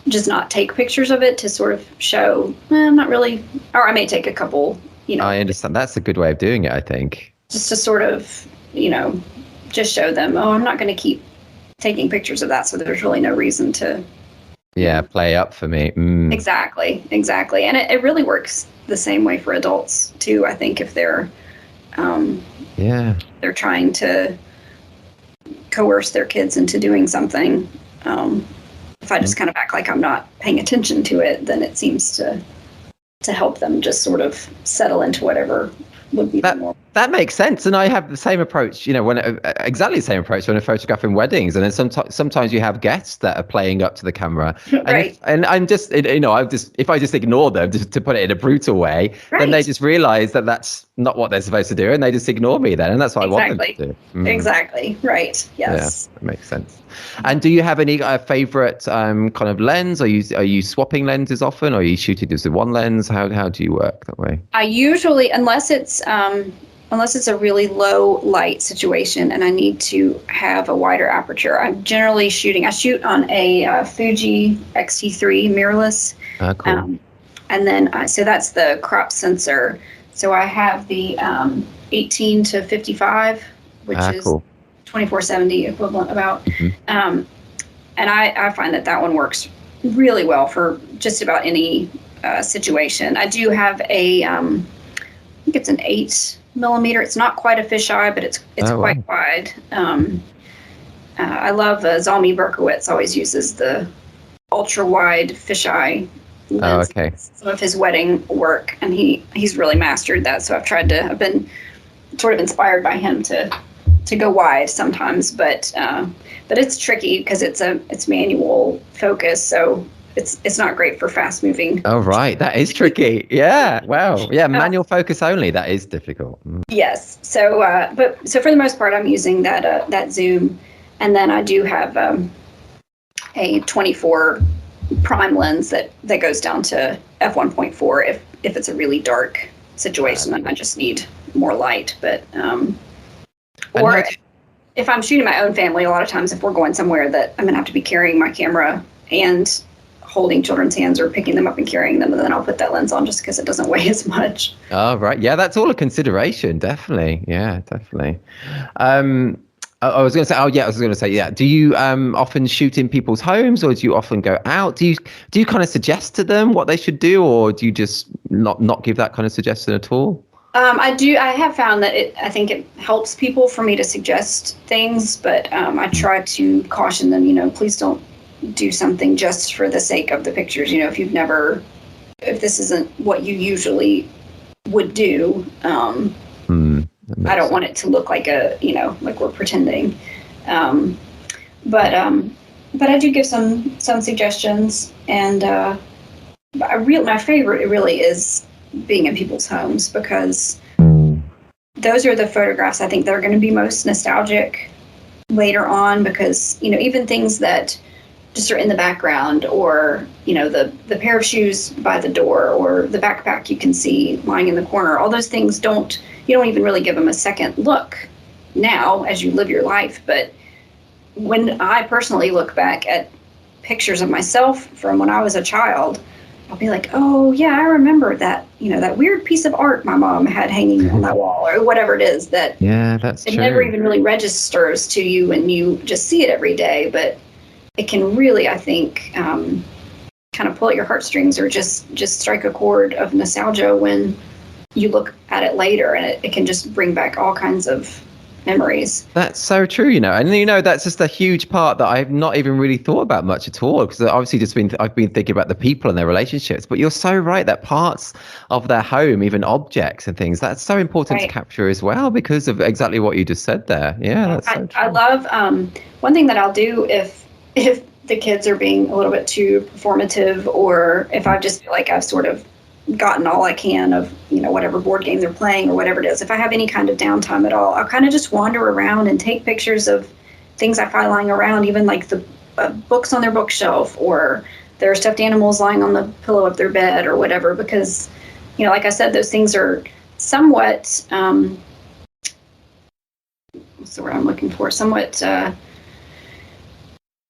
just not take pictures of it to sort of show, I'm not really, or I may take a couple, I understand. That's a good way of doing it, I think. Just to sort of, just show them, I'm not going to keep taking pictures of that, so there's really no reason to. Yeah, play up for me. Exactly. And it really works the same way for adults too. I think if they're they're trying to coerce their kids into doing something, if I just kind of act like I'm not paying attention to it, then it seems to help them just sort of settle into whatever would be normal. That makes sense. And I have the same approach, exactly the same approach when I'm photographing weddings. And then sometimes you have guests that are playing up to the camera. Right. And I'm just, if I just ignore them, just to put it in a brutal way, then they just realize that that's not what they're supposed to do. And they just ignore me then. And that's what I want them to do. Exactly. Right. Yes. Yeah, that makes sense. And do you have any favorite kind of lens? Are you swapping lenses often, or are you shooting just with one lens? How do you work that way? I usually, unless it's a really low light situation and I need to have a wider aperture, I'm generally I shoot on a Fuji X-T3 mirrorless. Cool. And then, so that's the crop sensor. So I have the 18 to 55, which is cool. 2470 equivalent about. And I find that one works really well for just about any situation. I do have I think it's an 8mm. It's not quite a fisheye, but it's quite wide. I love Zalmi Berkowitz always uses the ultra wide fisheye lens. Oh, okay. Some of his wedding work, and he's really mastered that. So I've been sort of inspired by him to go wide sometimes, but it's tricky because it's manual focus, so it's not great for fast moving. Oh, right. That is tricky. Yeah. Wow. Yeah. Manual focus only. That is difficult. Yes. So, so for the most part, I'm using that zoom, and then I do have a 24 prime lens that goes down to f1.4 if it's a really dark situation and I just need more light. But And or if I'm shooting my own family, a lot of times if we're going somewhere that I'm going to have to be carrying my camera and holding children's hands or picking them up and carrying them, and then I'll put that lens on just because it doesn't weigh as much. Oh, right. Yeah, that's all a consideration. Definitely. Yeah, definitely. I was going to say, yeah. Do you often shoot in people's homes, or do you often go out? Do you kind of suggest to them what they should do, or do you just not give that kind of suggestion at all? I do. I have found that I think it helps people for me to suggest things, but I try to caution them, please don't do something just for the sake of the pictures. If this isn't what you usually would do, I don't want it to look like like we're pretending. But I do give some suggestions, and my favorite really is being in people's homes, because those are the photographs I think that are going to be most nostalgic later on, because even things that just are in the background, or the pair of shoes by the door, or the backpack you can see lying in the corner, all those things you don't even really give them a second look now as you live your life. But when I personally look back at pictures of myself from when I was a child, I'll be like, oh yeah, I remember that, that weird piece of art my mom had hanging on that wall, or whatever it is that. Yeah, that's true. It never even really registers to you when you just see it every day, but it can really, I think, kind of pull at your heartstrings, or just strike a chord of nostalgia when you look at it later, and it can just bring back all kinds of memories. That's so true, and that's just a huge part that I've not even really thought about much at all, because obviously I've been thinking about the people and their relationships. But you're so right that parts of their home, even objects and things, that's so important to capture as well, because of exactly what you just said there. Yeah, that's so true. I love one thing that I'll do if the kids are being a little bit too performative, or if I just feel like I've sort of gotten all I can of whatever board game they're playing or whatever it is. If I have any kind of downtime at all, I'll kind of just wander around and take pictures of things I find lying around, even like the books on their bookshelf, or their stuffed animals lying on the pillow of their bed, or whatever, because like I said, those things are somewhat what's the word I'm looking for, somewhat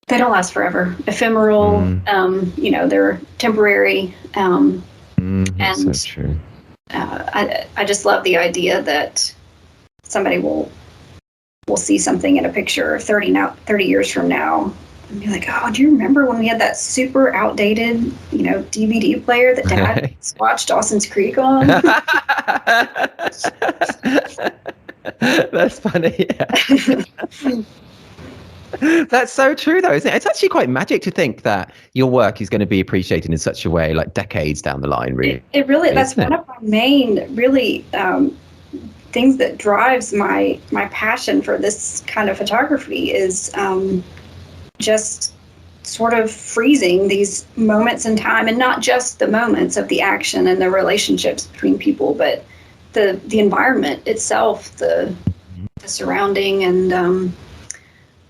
they don't last forever, ephemeral. They're temporary. That's so true. I just love the idea that somebody will see something in a picture 30 years from now and be like, oh, do you remember when we had that super outdated, DVD player that Dad watched Dawson's Creek on? That's funny. Yeah. That's so true, though, isn't it? It's actually quite magic to think that your work is going to be appreciated in such a way, like decades down the line, really. It really, that's one of my main, really, things that drives my passion for this kind of photography is just sort of freezing these moments in time, and not just the moments of the action and the relationships between people, but the environment itself, the surrounding, and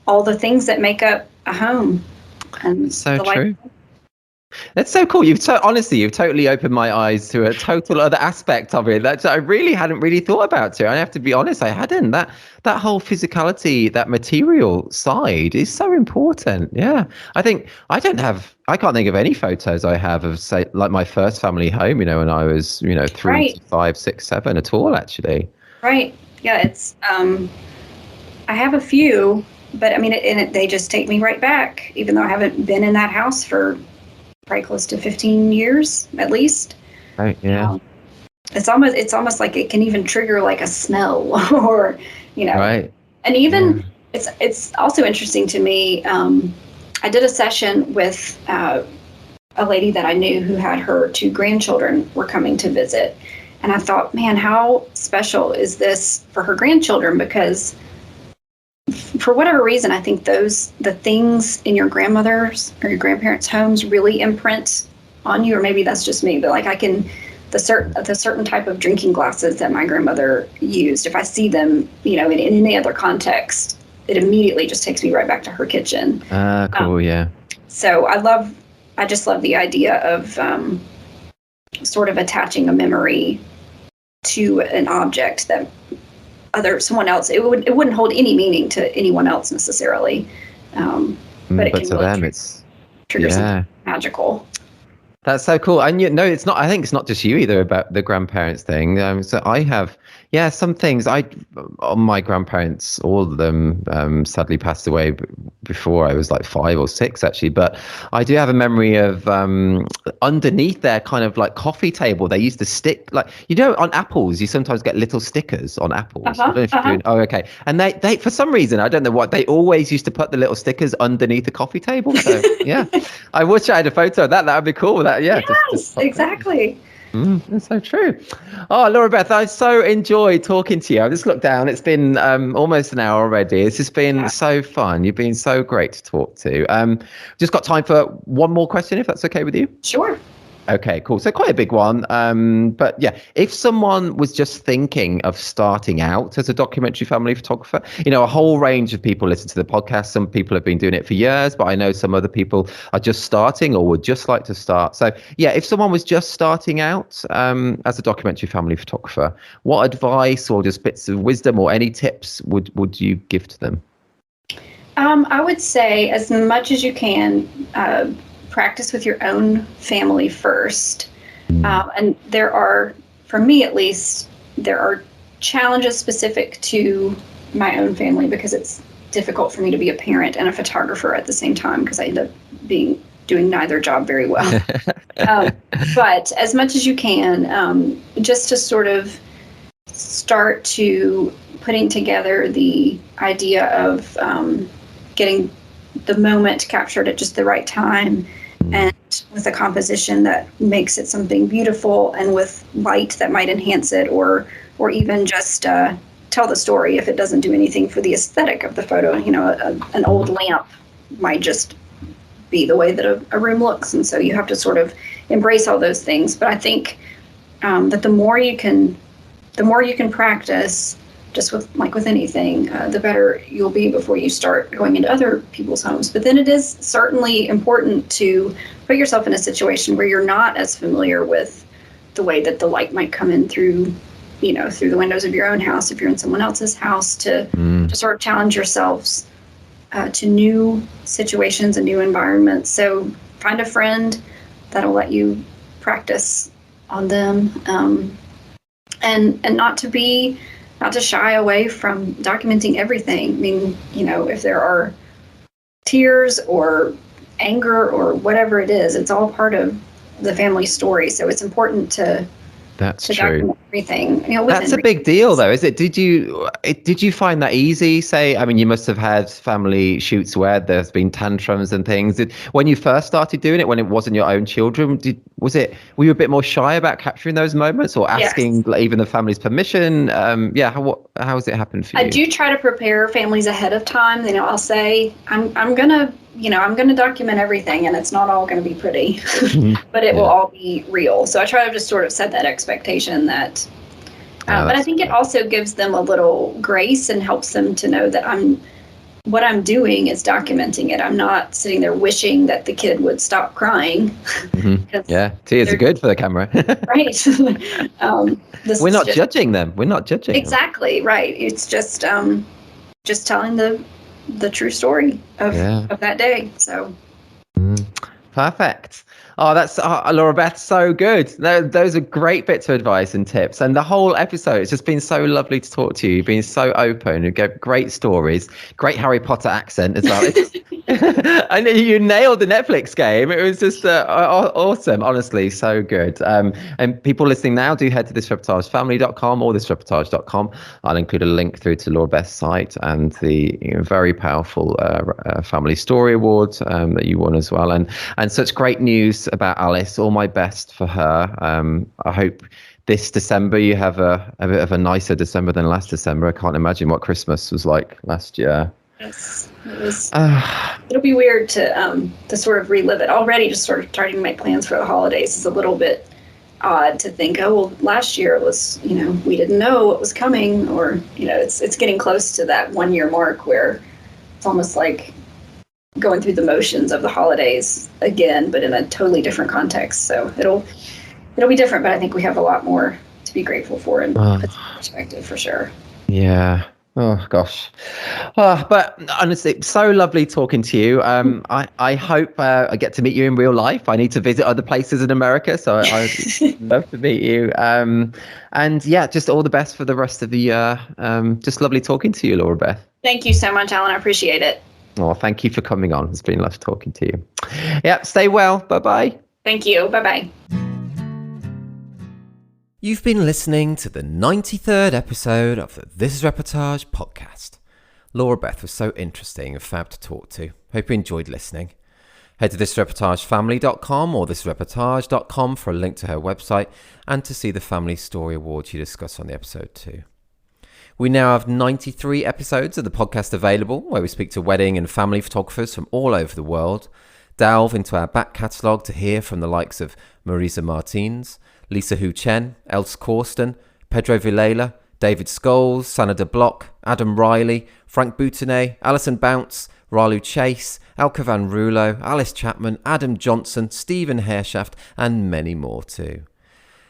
all the things that make up a home. And so true. That's so cool. You've totally opened my eyes to a total other aspect of it that I really hadn't really thought about too. I have to be honest, I hadn't. That whole physicality, that material side is so important. Yeah. I can't think of any photos I have of, say, like my first family home, when I was, 3 to 5, 6, 7 at all, actually. Right. Yeah. It's, I have a few, but I mean, they just take me right back, even though I haven't been in that house for probably close to 15 years at least. Right. Yeah. It's almost like it can even trigger like a smell or, Right. And even it's also interesting to me. I did a session with a lady that I knew who had her 2 grandchildren were coming to visit. And I thought, man, how special is this for her grandchildren? Because for whatever reason, I think the things in your grandmother's or your grandparents' homes really imprint on you, or maybe that's just me, but like the certain type of drinking glasses that my grandmother used, if I see them, in any other context, it immediately just takes me right back to her kitchen. Cool, yeah. So I just love the idea of sort of attaching a memory to an object that someone else. It wouldn't hold any meaning to anyone else necessarily, but it can to really them, it's trigger something magical. That's so cool. And it's not. I think it's not just you either about the grandparents thing. So I have, some things. My grandparents, all of them, sadly passed away before I was like 5 or 6, actually. But I do have a memory of underneath their kind of like coffee table, they used to stick on apples. You sometimes get little stickers on apples. I don't know if you're doing. Oh, okay. And they for some reason, I don't know what, they always used to put the little stickers underneath the coffee table. So yeah, I wish I had a photo of that. That would be cool. Yes, just exactly. That's so true. Oh, Laura Beth, I so enjoyed talking to you. I just looked down. It's been almost an hour already. It's just been so fun. You've been so great to talk to. Just got time for one more question, if that's okay with you. Sure. Okay, cool. So quite a big one. But yeah, if someone was just thinking of starting out as a documentary family photographer, a whole range of people listen to the podcast. Some people have been doing it for years, but I know some other people are just starting or would just like to start. So yeah, if someone was just starting out as a documentary family photographer, what advice or just bits of wisdom or any tips would you give to them? I would say as much as you can, practice with your own family first. And there are, for me at least, there are challenges specific to my own family because it's difficult for me to be a parent and a photographer at the same time because I end up doing neither job very well. But as much as you can, just to sort of start to putting together the idea of getting the moment captured at just the right time and with a composition that makes it something beautiful and with light that might enhance it or even just tell the story if it doesn't do anything for the aesthetic of the photo. An old lamp might just be the way that a room looks. And so you have to sort of embrace all those things. But I think that the more you can practice, just with anything, the better you'll be before you start going into other people's homes. But then it is certainly important to put yourself in a situation where you're not as familiar with the way that the light might come in through the windows of your own house, if you're in someone else's house, to sort of challenge yourselves to new situations and new environments. So find a friend that'll let you practice on them, and not to shy away from documenting everything. I mean, if there are tears or anger or whatever it is, it's all part of the family story. So it's important to document everything. That's a big deal, though, is it? Did you find that easy? You must have had family shoots where there's been tantrums and things. When you first started doing it, when it wasn't your own children, were you a bit more shy about capturing those moments or asking even the family's permission? How has it happened for you? I do try to prepare families ahead of time. I'll say I'm gonna document everything, and it's not all going to be pretty, but it will all be real. So I try to just sort of set that expectation that, but I think it also gives them a little grace and helps them to know that what I'm doing is documenting it. I'm not sitting there wishing that the kid would stop crying. Tears are good for the camera. Right. We're not judging them. We're not judging. Exactly. Them. Right. It's just telling the true story of that day. So perfect. Oh, that's Laura Beth, so good. Those are great bits of advice and tips. And the whole episode, it's just been so lovely to talk to you. You've been so open. You gave great stories, great Harry Potter accent as well. And you nailed the Netflix game. It was just awesome, honestly, so good. And people listening now, do head to thisreportagefamily.com or thisreportage.com. I'll include a link through to Laura Beth's site and the very powerful Family Story Award that you won as well. And such great news about Alice. All my best for her. I hope this December you have a bit of a nicer December than last December. I can't imagine what Christmas was like last year. Yes, it was. It'll be weird to sort of relive it. Already just sort of starting to make plans for the holidays is a little bit odd to think, oh, well, last year it was, we didn't know what was coming, or, it's getting close to that 1 year mark where it's almost like going through the motions of the holidays again, but in a totally different context. So it'll be different, but I think we have a lot more to be grateful for and put in perspective for sure. Yeah. Oh gosh. But honestly, it's so lovely talking to you. I hope I get to meet you in real life. I need to visit other places in America, so I'd love to meet you. And yeah, just all the best for the rest of the year. Just lovely talking to you, Laura Beth. Thank you so much, Alan. I appreciate it. Oh, thank you for coming on. It's been lovely talking to you. Yeah, stay well. Bye-bye. Thank you. Bye-bye. You've been listening to the 93rd episode of the This Is Reportage podcast. Laura Beth was so interesting and fab to talk to. Hope you enjoyed listening. Head to thisreportagefamily.com or thisreportage.com for a link to her website and to see the family story awards you discussed on the episode too. We now have 93 episodes of the podcast available, where we speak to wedding and family photographers from all over the world, delve into our back catalogue to hear from the likes of Marisa Martins, Lisa Hu Chen, Els Corsten, Pedro Villela, David Scholes, Sanada Block, Adam Riley, Frank Boutonnet, Alison Bounce, Ralu Chase, Elka Van Rulo, Alice Chapman, Adam Johnson, Stephen Hairshaft, and many more too.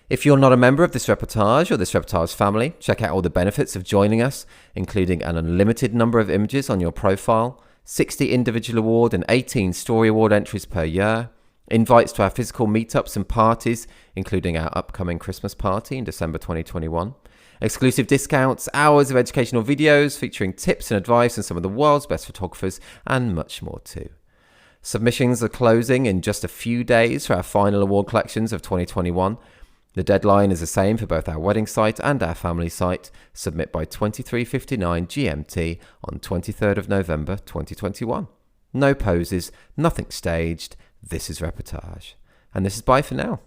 If you're not a member of This Reportage or This Reportage family, check out all the benefits of joining us, including an unlimited number of images on your profile, 60 individual award and 18 story award entries per year, invites to our physical meetups and parties, including our upcoming Christmas party in December 2021, exclusive discounts, hours of educational videos featuring tips and advice on some of the world's best photographers, and much more too. Submissions are closing in just a few days for our final award collections of 2021. The deadline is the same for both our wedding site and our family site. Submit by 23:59 GMT on 23rd of November 2021. No poses, nothing staged. This is Reportage. And this is bye for now.